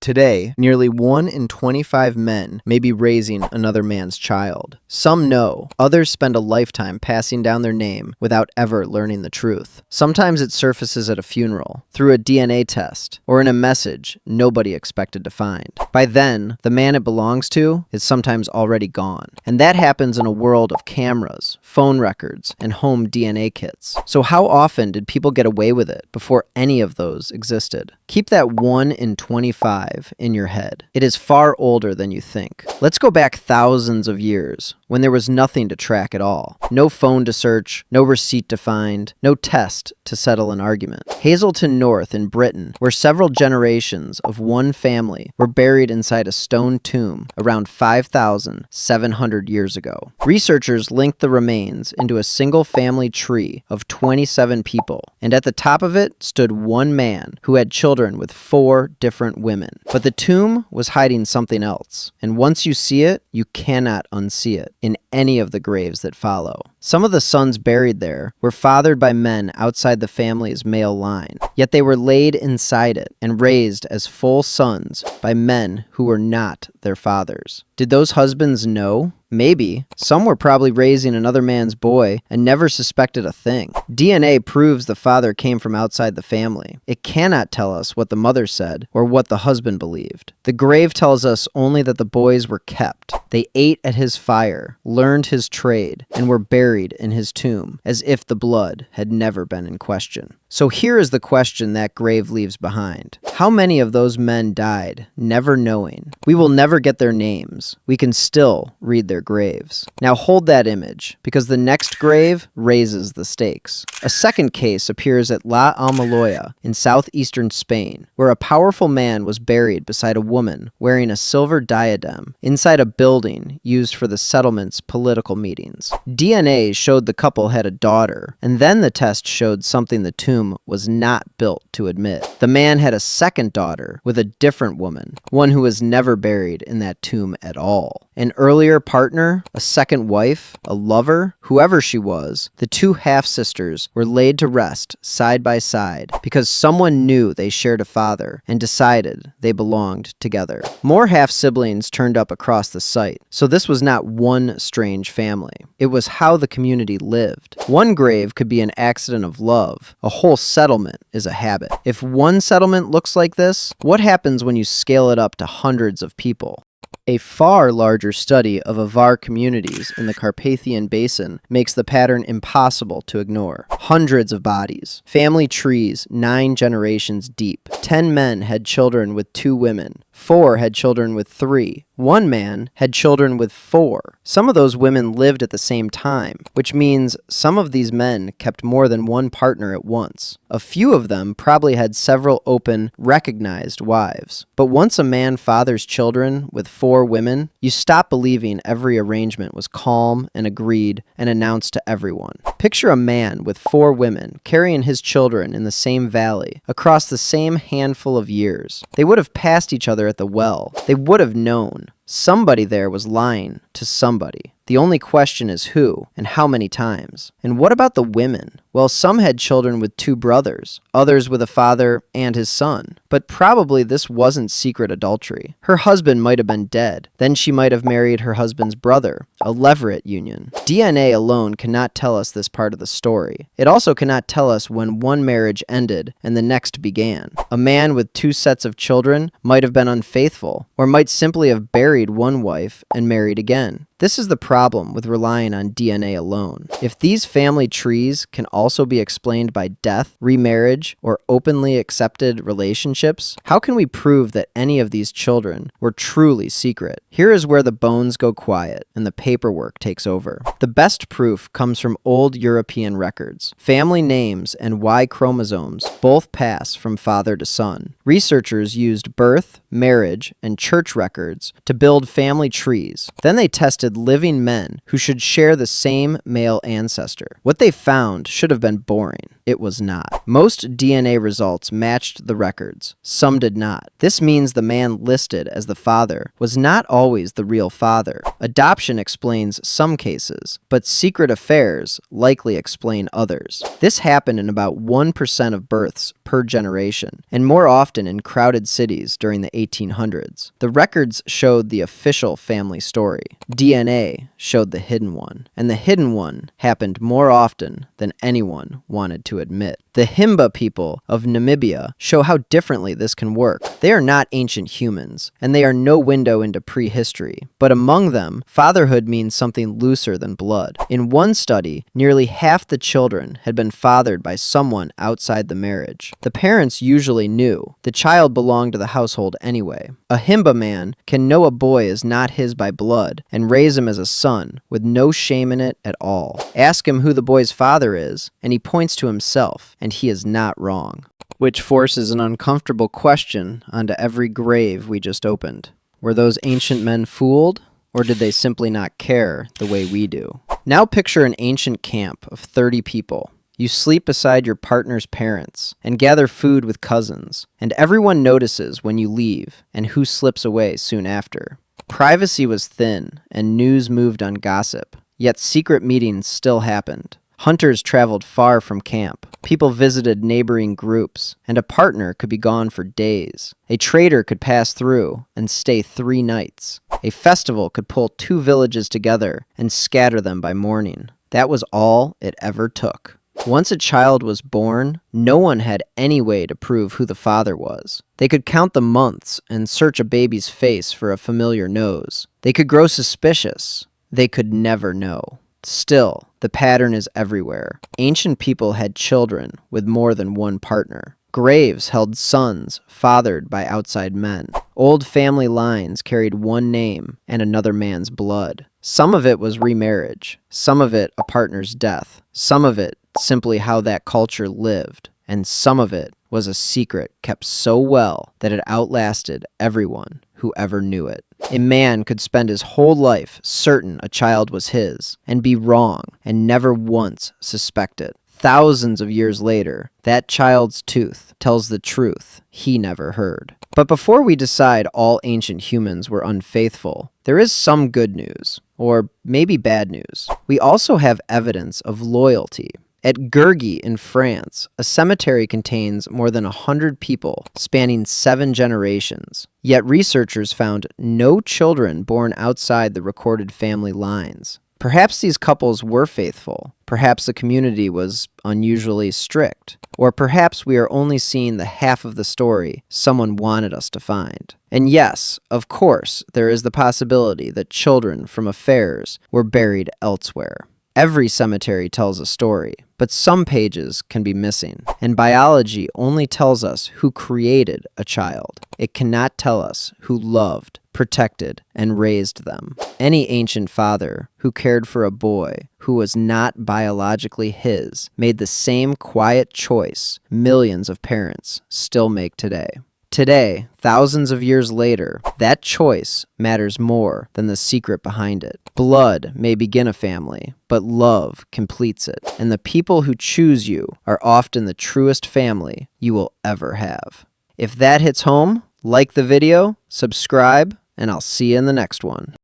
Today, nearly 1 in 25 men may be raising another man's child. Some know, others spend a lifetime passing down their name without ever learning the truth. Sometimes it surfaces at a funeral, through a DNA test, or in a message nobody expected to find. By then, the man it belongs to is sometimes already gone. And that happens in a world of cameras, phone records, and home DNA kits. So how often did people get away with it before any of those existed? Keep that 1 in 25 in your head. It is far older than you think. Let's go back thousands of years when there was nothing to track at all. No phone to search, no receipt to find, no test to settle an argument. Hazleton North in Britain, where several generations of one family were buried inside a stone tomb around 5,700 years ago. Researchers linked the remains into a single family tree of 27 people, and at the top of it stood one man who had children with 4 different women. But the tomb was hiding something else, and once you see it, you cannot unsee it in any of the graves that follow. Some of the sons buried there were fathered by men outside the family's male line, yet they were laid inside it and raised as full sons by men who were not their fathers. Did those husbands know? Maybe. Some were probably raising another man's boy and never suspected a thing. DNA proves the father came from outside the family. It cannot tell us what the mother said or what the husband believed. The grave tells us only that the boys were kept. They ate at his fire, learned his trade, and were buried in his tomb, as if the blood had never been in question. So here is the question that grave leaves behind. How many of those men died, never knowing? We will never get their names. We can still read their graves. Now hold that image, because the next grave raises the stakes. A second case appears at La Almoloya in southeastern Spain, where a powerful man was buried beside a woman wearing a silver diadem inside a building used for the settlement's political meetings. DNA showed the couple had a daughter, and then the test showed something the tomb was not built to admit. The man had a second daughter with a different woman, one who was never buried in that tomb at all. An earlier partner, a second wife, a lover, whoever she was, the two half-sisters were laid to rest side by side because someone knew they shared a father and decided they belonged together. More half-siblings turned up across the site, so this was not one strange family. It was how the community lived. One grave could be an accident of love. A whole settlement is a habit. If one settlement looks like this, what happens when you scale it up to hundreds of people? A far larger study of Avar communities in the Carpathian Basin makes the pattern impossible to ignore. Hundreds of bodies, family trees 9 generations deep. 10 men had children with 2 women. 4 had children with 3. 1 man had children with 4. Some of those women lived at the same time, which means some of these men kept more than one partner at once. A few of them probably had several open, recognized wives. But once a man fathers children with 4 women, you stop believing every arrangement was calm and agreed and announced to everyone. Picture a man with 4 women carrying his children in the same valley, across the same handful of years. They would have passed each other at the well. They would have known. Somebody there was lying to somebody. The only question is who and how many times. And what about the women? Well, some had children with 2 brothers, others with a father and his son. But probably this wasn't secret adultery. Her husband might have been dead. Then she might have married her husband's brother, a levirate union. DNA alone cannot tell us this part of the story. It also cannot tell us when one marriage ended and the next began. A man with 2 sets of children might have been unfaithful, or might simply have buried one wife and married again. This is the problem with relying on DNA alone. If these family trees can also be explained by death, remarriage, or openly accepted relationships, how can we prove that any of these children were truly secret? Here is where the bones go quiet and the paperwork takes over. The best proof comes from old European records. Family names and Y chromosomes both pass from father to son. Researchers used birth, marriage, and church records to build family trees. Then they tested living men who should share the same male ancestor. What they found should should have been boring. It was not. Most DNA results matched the records. Some did not. This means the man listed as the father was not always the real father. Adoption explains some cases, but secret affairs likely explain others. This happened in about 1% of births per generation, and more often in crowded cities during the 1800s. The records showed the official family story. DNA showed the hidden one, and the hidden one happened more often than anyone wanted to admit. The Himba people of Namibia show how differently this can work. They are not ancient humans, and they are no window into prehistory. But among them, fatherhood means something looser than blood. In one study, nearly half the children had been fathered by someone outside the marriage. The parents usually knew. The child belonged to the household anyway. A Himba man can know a boy is not his by blood and raise him as a son with no shame in it at all. Ask him who the boy's father is, and he points to himself, and he is not wrong. Which forces an uncomfortable question onto every grave we just opened. Were those ancient men fooled, or did they simply not care the way we do? Now picture an ancient camp of 30 people. You sleep beside your partner's parents and gather food with cousins, and everyone notices when you leave and who slips away soon after. Privacy was thin, and news moved on gossip, yet secret meetings still happened. Hunters traveled far from camp. People visited neighboring groups, and a partner could be gone for days. A trader could pass through and stay 3 nights. A festival could pull 2 villages together and scatter them by morning. That was all it ever took. Once a child was born, no one had any way to prove who the father was. They could count the months and search a baby's face for a familiar nose. They could grow suspicious. They could never know. Still, the pattern is everywhere. Ancient people had children with more than one partner. Graves held sons fathered by outside men. Old family lines carried one name and another man's blood. Some of it was remarriage, some of it a partner's death, some of it simply how that culture lived, and some of it was a secret kept so well that it outlasted everyone who ever knew it. A man could spend his whole life certain a child was his, and be wrong, and never once suspect it. Thousands of years later, that child's tooth tells the truth he never heard. But before we decide all ancient humans were unfaithful, there is some good news, or maybe bad news. We also have evidence of loyalty. At Gurgy in France, a cemetery contains more than 100 people spanning 7 generations. Yet researchers found no children born outside the recorded family lines. Perhaps these couples were faithful. Perhaps the community was unusually strict. Or perhaps we are only seeing the half of the story someone wanted us to find. And yes, of course, there is the possibility that children from affairs were buried elsewhere. Every cemetery tells a story, but some pages can be missing, and biology only tells us who created a child. It cannot tell us who loved, protected, and raised them. Any ancient father who cared for a boy who was not biologically his made the same quiet choice millions of parents still make today. Today, thousands of years later, that choice matters more than the secret behind it. Blood may begin a family, but love completes it. And the people who choose you are often the truest family you will ever have. If that hits home, like the video, subscribe, and I'll see you in the next one.